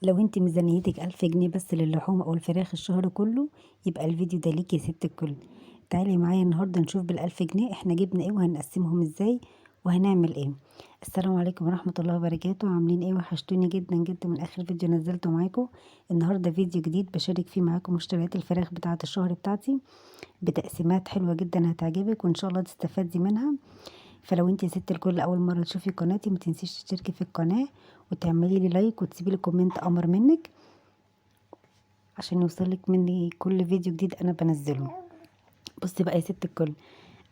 لو انت ميزانيتك 1000 جنيه بس للحوم او الفراخ الشهر كله، يبقى الفيديو ده ليكي يا ست الكل. تعالي معايا النهارده نشوف بال1000 جنيه احنا جبنا ايه وهنقسمهم ازاي وهنعمل ايه. السلام عليكم ورحمة الله وبركاته، عاملين ايه؟ وحشتوني جدا جدا من اخر فيديو نزلته معاكم. النهارده فيديو جديد بشارك فيه معاكم مشتريات الفراخ بتاعة الشهر بتاعتي بتقسيمات حلوة جدا هتعجبك وان شاء الله تستفادي منها. فلو انت يا ست الكل اول مره تشوفي قناتي ما تنسيش تشتركي في القناه وتعملي لي لايك وتسيبي لي كومنت امر منك عشان يوصلك مني كل فيديو جديد انا بنزله. بصي بقى يا ست الكل،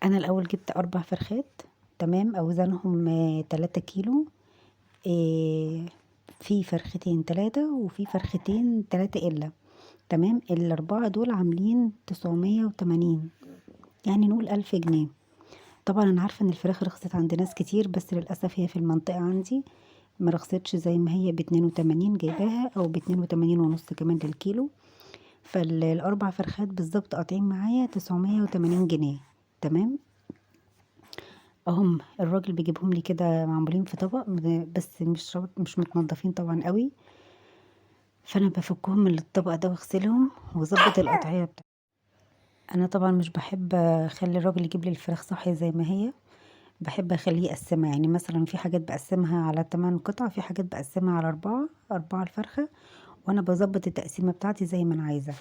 انا الاول جبت 4 فرخات، تمام، اوزانهم 3 كيلو. إيه، في فرختين 3 وفي فرختين 3 الا، تمام. الاربعه دول عاملين 980، يعني نقول 1000 جنيه. طبعا انا عارفه ان الفراخ رخصت عند ناس كتير، بس للاسف هي في المنطقه عندي ما رخصتش زي ما هي ب82 جايباها، او ب82 ونص كمان للكيلو. فالاربع فرخات بالظبط قاطعين معايا 980 جنيه، تمام. اهم الراجل بيجيبهم لي كده معمولين في طبق، بس مش متنضفين طبعا قوي. فانا بفكهم من الطبق ده واغسلهم واظبط القطعيه بتاعتي. انا طبعا مش بحب اخلي الراجل يجيب لي الفراخ صاحيه زي ما هي، بحب اخليه يقسمها. يعني مثلا في حاجات بقسمها على 8 قطع، في حاجات بقسمها على 4 الفرخة، وانا بظبط التقسيمة بتاعتي زي ما انا عايزة.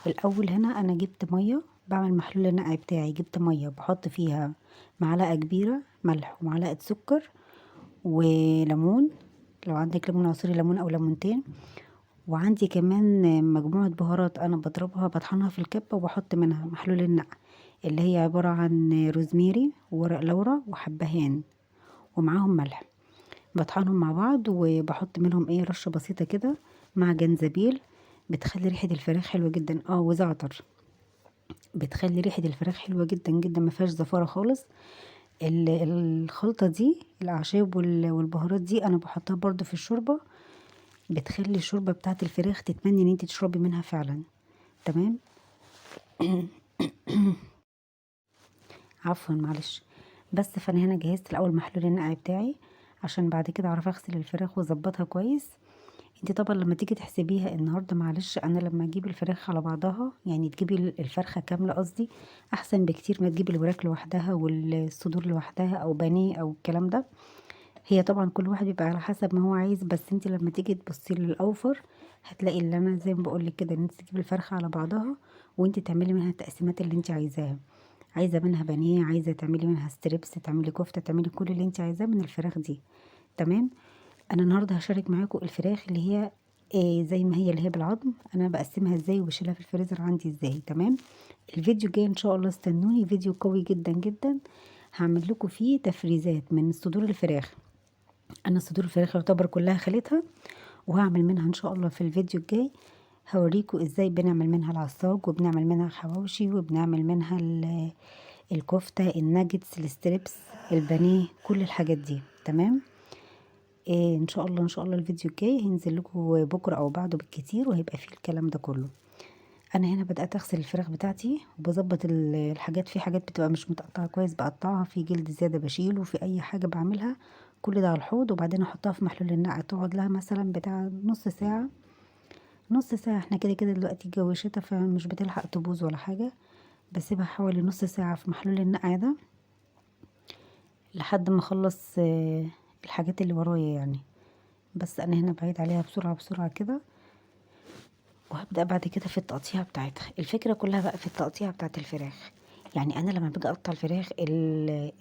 الاول هنا انا جبت مية، بعمل محلول النقع بتاعي. جبت مية بحط فيها معلقة كبيرة ملح ومعلقة سكر وليمون، لو عندك ليمون عصير ليمون او ليمونتين. وعندي كمان مجموعة بهارات انا بضربها بطحنها في الكبة وبحط منها محلول النقع، اللي هي عبارة عن روزميري وورق لورا وحبهان ومعاهم ملح. بطحنهم مع بعض وبحط منهم ايه رشة بسيطة كده مع جنزبيل، بتخلي ريحة الفراخ حلوة جدا. وزعتر، بتخلي ريحة الفراخ حلوة جدا جدا، ما فيهاش زفارة خالص. الخلطة دي الأعشاب والبهارات دي أنا بحطها برضو في الشوربة، بتخلي الشوربة بتاعت الفراخ تتمني ان انت تشربي منها فعلا، تمام. عفوا معلش. بس فانا هنا جهزت الاول محلول النقع بتاعي عشان بعد كده اعرف اغسل الفراخ واظبطها كويس. انت طبعا لما تيجي تحسبيها النهارده، معلش، انا لما اجيب الفراخ على بعضها، يعني تجيبي الفرخه كامله قصدي، احسن بكتير ما تجيبي الوراك لوحدها والصدور لوحدها او بانيه او الكلام ده. هي طبعا كل واحد بيبقى على حسب ما هو عايز، بس انت لما تيجي تبصي للاوفر هتلاقي اللي انا زي ما بقول لك كده، ان انت تجيبي الفرخه على بعضها وانت تعملي منها التقسيمات اللي انت عايزاها. عايزه منها بانيه، عايزه تعملي منها ستريبس، تعملي كفته، تعملي كل اللي انت عايزاه من الفراخ دي، تمام. انا النهارده هشارك معاكم الفراخ اللي هي إيه زي ما هي، اللي هي بالعظم، انا بقسمها ازاي وبشيلها في الفريزر عندي ازاي، تمام. الفيديو الجاي ان شاء الله استنوني، فيديو قوي جدا جدا. هعمل لكم فيه تفريزات من صدور الفراخ. انا صدور الفراخ يعتبر كلها خليتها، وهعمل منها ان شاء الله في الفيديو الجاي. هوريكم ازاي بنعمل منها العصاج، وبنعمل منها الحواوشي، وبنعمل منها الكفتة، الناجتس، الستريبس، البانيه، كل الحاجات دي، تمام. إيه ان شاء الله، ان شاء الله الفيديو الجاي هينزل لكم بكره او بعده بالكتير، وهيبقى فيه الكلام ده كله. انا هنا بدات اغسل الفراخ بتاعتي وبظبط الحاجات. في حاجات بتبقى مش متقطعه كويس بقطعها، في جلد زياده بشيله، في اي حاجه بعملها كل ده على الحوض، وبعدين احطها في محلول النقع تقعد لها مثلا بتاع نص ساعه. نص ساعه، احنا كده كده دلوقتي الجو شتا فمش بتلحق تبوظ ولا حاجه. بسيبها حوالي نص ساعه في محلول النقع ده لحد ما اخلص الحاجات اللي ورايا يعني. بس انا هنا بعيد عليها بسرعه بسرعه كده، وهبدأ بعد كده في التقطيع بتاعتها. الفكرة كلها بقى في التقطيع بتاعت الفراخ. يعني انا لما باجي اقطع الفراخ،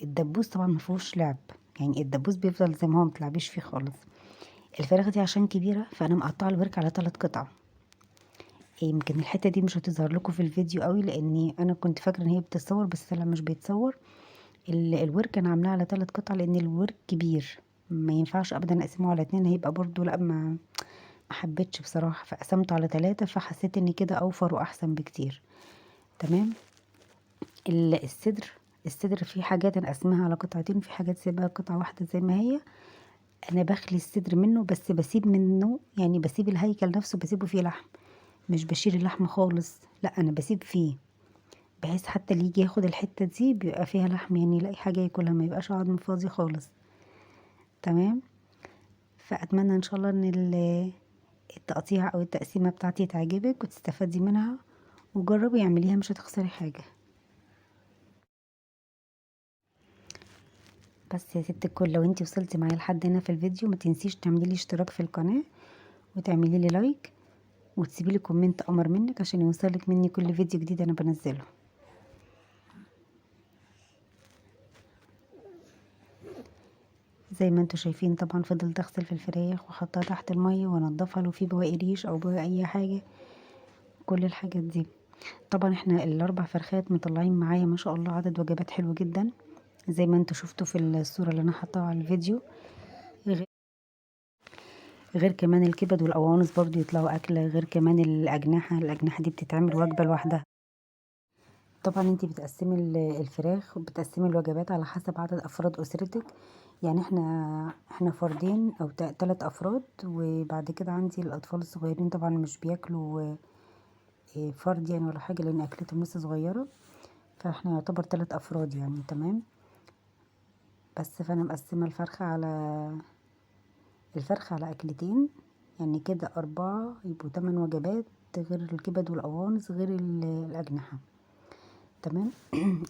الدبوس طبعا ما فيهوش لعب، يعني الدبوس بيفضل زي ما هو متلعبيش فيه خالص. الفراخ دي عشان كبيرة فانا مقطعة الورك على 3 قطع. يمكن الحتة دي مش هتظهر لكم في الفيديو قوي، لاني انا كنت فاكرة ان هي بتتصور بس طلع مش بيتصور. الورك انا عاملاه على 3 قطع لان الورك كبير، ما ينفعش ابدا اقسمه على 2، هيبقى برضو لا، ما حبيتش بصراحة، فقسمته على 3، فحسيت ان كده اوفر واحسن بكتير، تمام. الصدر في حاجات انا اقسمها على قطعتين، في حاجات سيبها قطعة واحدة زي ما هي. انا بخلي الصدر منه، بس بسيب منه، يعني بسيب الهيكل نفسه بسيبه فيه لحم، مش بشيل اللحم خالص، لا انا بسيب فيه، بحيث حتى اللي يجي ياخد الحتة دي بيبقى فيها لحم، يعني يلاقي حاجة ياكلها، ما يبقاش عظم فاضي خالص، تمام. فاتمنى ان شاء الله ان التقطيع او التقسيمه بتاعتي تعجبك وتستفادي منها، وجربي اعمليها مش هتخسري حاجه. بس يا ست الكل، لو انتي وصلتي معايا لحد هنا في الفيديو ما تنسيش تعملي لي اشتراك في القناه وتعملي لي لايك وتسيبي لي كومنت امر منك عشان يوصلك مني كل فيديو جديد انا بنزله. زي ما انتوا شايفين طبعا فضلت اغسل في الفراخ واحطها تحت الميه وانضفها لو في بواقي ريش او بواقي اي حاجه، كل الحاجات دي. طبعا احنا الاربع فرخات مطلعين معايا ما شاء الله عدد وجبات حلو جدا، زي ما انتوا شفتوا في الصوره اللي انا حطاها على الفيديو. غ- غير كمان الكبد والقوانص برضو يطلعوا اكله، غير كمان الاجنحه دي بتتعمل وجبه لوحدها. طبعا انتي بتقسمي الفراخ وبتقسمي الوجبات على حسب عدد افراد اسرتك. يعني احنا فردين او 3 افراد، وبعد كده عندي الاطفال الصغيرين طبعا مش بياكلوا فرد يعني ولا حاجه لان اكلتهم لسه صغيره، فاحنا يعتبر 3 افراد يعني. تمام. بس فانا مقسمه الفرخه على اكلتين، يعني كده 4 يبقوا 8 وجبات، غير الكبد والقوانص غير الاجنحه. تمام.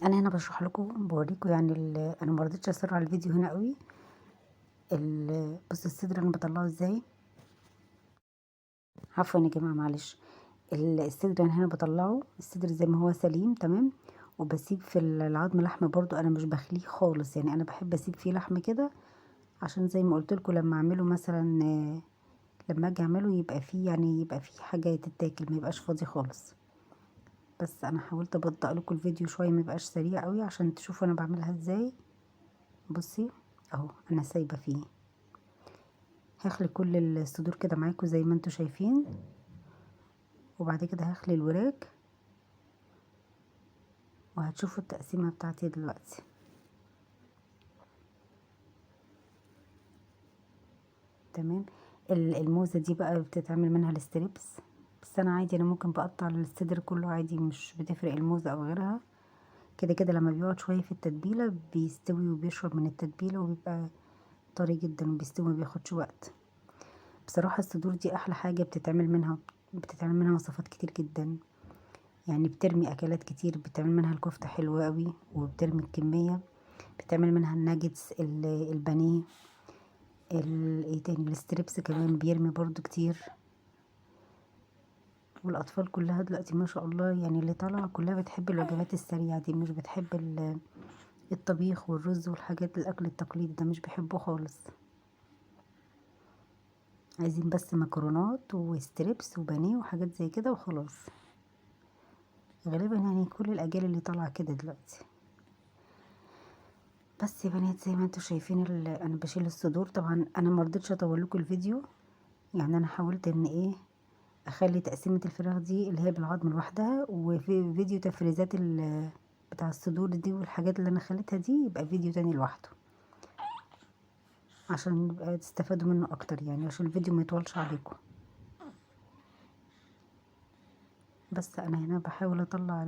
انا هنا بشرح لكم بوريكم يعني انا ما رضيتش اسرع الفيديو هنا قوي. بص الصدر انا بطلعه ازاي. عفوا يا جماعه معلش. الصدر انا هنا بطلعه الصدر زي ما هو سليم. تمام. وبسيب في العظم لحمه برضو، انا مش بخليه خالص يعني، انا بحب اسيب فيه لحم كده عشان زي ما قلت لكم لما اعمله مثلا لما اجي اعمله يبقى فيه يعني يبقى فيه حاجه تتاكل، ما يبقاش فاضي خالص. بس انا حاولت ابطئ لكم الفيديو شويه ما يبقاش سريع قوي عشان تشوفوا انا بعملها ازاي. بصي اهو انا سايبه فيه، هخلي كل الصدور كده معاكم زي ما انتوا شايفين، وبعد كده هخلي الوراك وهتشوفوا التقسيمه بتاعتي دلوقتي. تمام. الموزه دي بقى بتتعمل منها الستريبس، بس انا عادي انا ممكن بقطع الصدر كله عادي، مش بتفرق الموزه او غيرها. كده كده لما بيقعد شويه في التتبيله بيستوي وبيشرب من التتبيله وبيبقى طري جدا وبيستوي ما بياخدش وقت. بصراحه الصدور دي احلى حاجه بتتعمل منها وصفات كتير جدا، يعني بترمي اكلات كتير، بتعمل منها الكفته حلوه قوي وبترمي الكميه، بتعمل منها الناجتس البانيه ايه تاني الستريبس كمان بيرمي برضو كتير. والاطفال كلها دلوقتي ما شاء الله يعني اللي طالعه كلها بتحب الوجبات السريعه دي، مش بتحب الطبيخ والرز والحاجات الاكل التقليدي ده مش بيحبه خالص، عايزين بس مكرونات وستريبس وبانيه وحاجات زي كده وخلاص. غالبا يعني كل الاجيال اللي طالعه كده دلوقتي. بس يا بنات زي ما انتوا شايفين انا بشيل الصدور. طبعا انا مرضتش اطول لكم الفيديو، يعني انا حاولت ان ايه اخلي تقسيمه الفراخ دي اللي هي بالعظم لوحدها، وفي فيديو تفريزات بتاع الصدور دي والحاجات اللي انا خليتها دي يبقى فيديو تاني لوحده عشان يبقى تستفادوا منه اكتر، يعني عشان الفيديو ما يطولش عليكم. بس انا هنا بحاول اطلع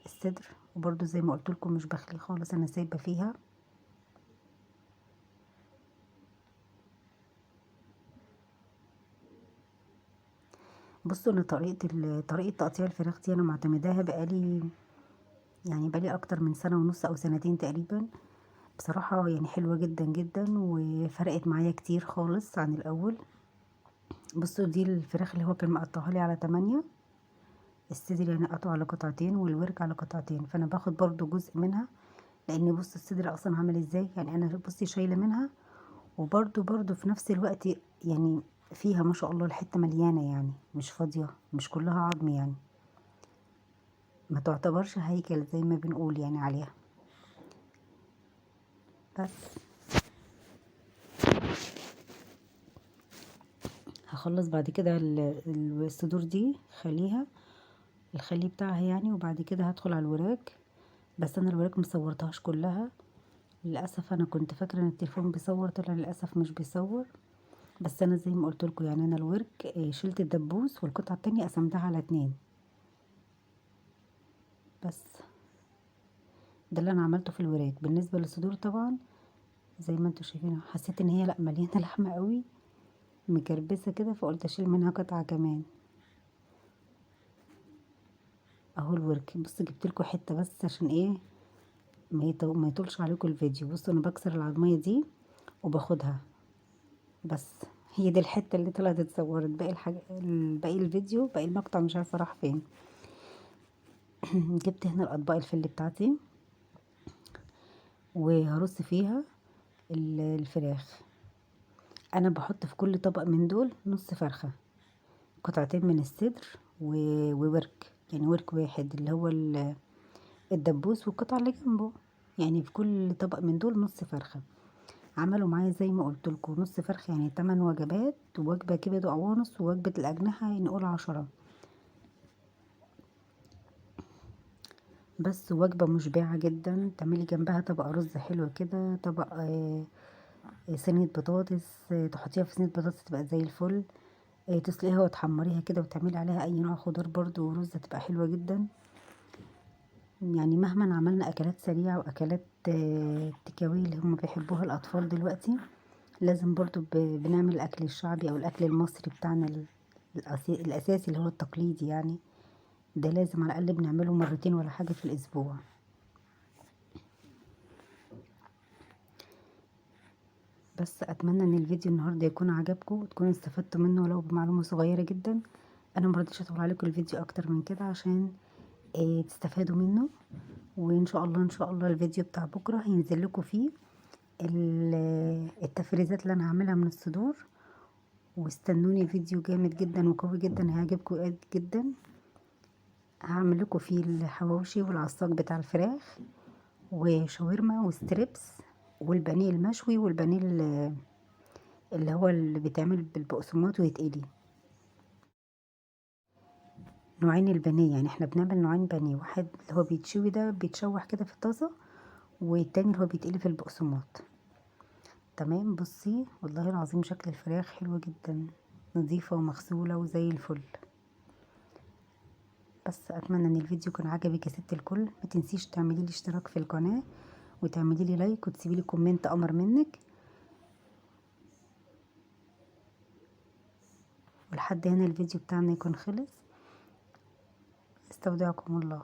الصدر، وبرده زي ما قلت لكم مش بخليه خالص، انا سايبه فيها. بصوا انا طريقه تقطيع الفراخ دي انا معتمداها بقالي اكتر من سنه ونص او سنتين تقريبا. بصراحه يعني حلوه جدا جدا وفرقت معايا كتير خالص عن الاول. بصوا دي الفراخ اللي هو كان مقطعها لي على 8، الصدر يعني قطعه على قطعتين والورك على قطعتين، فانا باخد برضو جزء منها، لان بص الصدر اصلا عامل ازاي، يعني انا بصي شايله منها وبرضو في نفس الوقت يعني فيها ما شاء الله الحته مليانه، يعني مش فاضيه مش كلها عظم، يعني ما تعتبرش هيكل زي ما بنقول يعني عليها. بس هخلص بعد كده الصدور دي خليها الخلي بتاعها يعني، وبعد كده هدخل على الوراك. بس انا الوراك مصورتهاش كلها للاسف، انا كنت فاكره ان التليفون بيصور طلع للاسف مش بيصور. بس انا زي ما قلت لكم يعني انا الورك شلت الدبوس والقطعه التانية قسمتها على 2. بس ده اللي انا عملته في الوراك. بالنسبه للصدور طبعا زي ما انتوا شايفين حسيت ان هي لا مليانه لحمه قوي، مكربسة كده، فقلت اشيل منها قطعة كمان. اهو الورك، بص جبتلكوا حتة بس عشان ايه ما يطولش عليكم الفيديو. بصوا انا بكسر العظمية دي وباخدها بس، هي دي الحتة اللي طلعت اتصورت. باقي باقي الفيديو، باقي المقطع مش عارفة راح فين. جبت هنا الاطباق الفل بتاعتي وهرص فيها الفراخ. انا بحط في كل طبق من دول نص فرخة، قطعتين من الصدر وورك، يعني ورك واحد اللي هو الدبوس والقطعة اللي جنبه، يعني في كل طبق من دول نص فرخة. عملوا معايا زي ما قلت لكم نص فرخة يعني 8 وجبات، ووجبة كبد وقوانص، ووجبة الأجنحة نقول 10. بس وجبة مشبعة جدا. تعملي جنبها طبق رز حلو كده، طبق صينية بطاطس، تحطيها في صينية بطاطس تبقى زي الفل. تسلقيها وتحمريها كده وتعملي عليها اي نوع خضار برضو ورز، تبقى حلوة جدا. يعني مهما عملنا اكلات سريعة واكلات تكاوي اللي هم بيحبوها الاطفال دلوقتي، لازم برضو بنعمل الاكل الشعبي او الاكل المصري بتاعنا الاساسي اللي هو التقليدي يعني. ده لازم على الاقل بنعمله مرتين ولا حاجة في الاسبوع. بس اتمنى ان الفيديو النهارده يكون عجبكم وتكونوا استفدتوا منه ولو بمعلومة صغيرة جدا. انا مرضيش اطول عليكم الفيديو اكتر من كده عشان تستفادوا منه. وان شاء الله ان شاء الله الفيديو بتاع بكره هينزل لكم فيه التفريزات اللي انا هعملها من الصدور. واستنوني، فيديو جامد جدا وقوي جدا هيعجبكم جدا. هعمل لكم فيه الحواوشي والعصاج بتاع الفراخ وشاورما وستريبس والبانيه المشوي والبانيه اللي هو اللي بيتعمل بالبقسماط ويتقلي. نوعين البانيه، يعني احنا بنعمل نوعين بانيه، واحد اللي هو بيتشوي ده بيتشوح كده في الطاسه، والتاني اللي هو بيتقلي في البقسماط. تمام. بصي والله العظيم شكل الفراخ حلوة جدا، نظيفة ومغسولة وزي الفل. بس اتمنى ان الفيديو يكون عجبك يا ست الكل. ما تنسيش تعملي لي اشتراك في القناة وتعملي لي لايك وتسيبي لي كومنت امر منك. ولحد هنا الفيديو بتاعنا يكون خلص. استودعكم الله.